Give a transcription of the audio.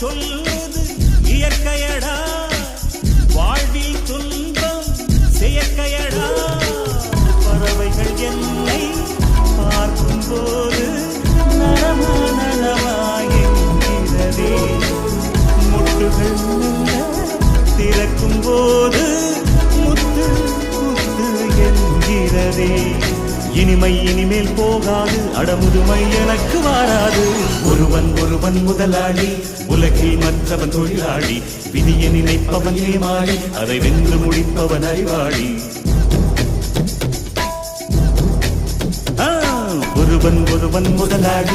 சொல்வது இயற்கையடா, வாழ்வில் துன்பம் செயற்கையடா. பறவைகள் என்னை பார்க்கும் போது நலமா நலமா என்கிறதே, முட்டுகள் திறக்கும் போது முத்து முத்து என்கிறதே. இனிமை இனிமேல் போகாது, அடமுதுமை எனக்கு வாராது. ஒருவன் ஒருவன் முதலாளி, உலகில் மற்றவன் தொழிலாளி. விதியை நினைப்பவன் ஏமாளி, அதை வென்று முடிப்பவன் அறிவாளி. ஒருவன் ஒருவன் முதலாளி,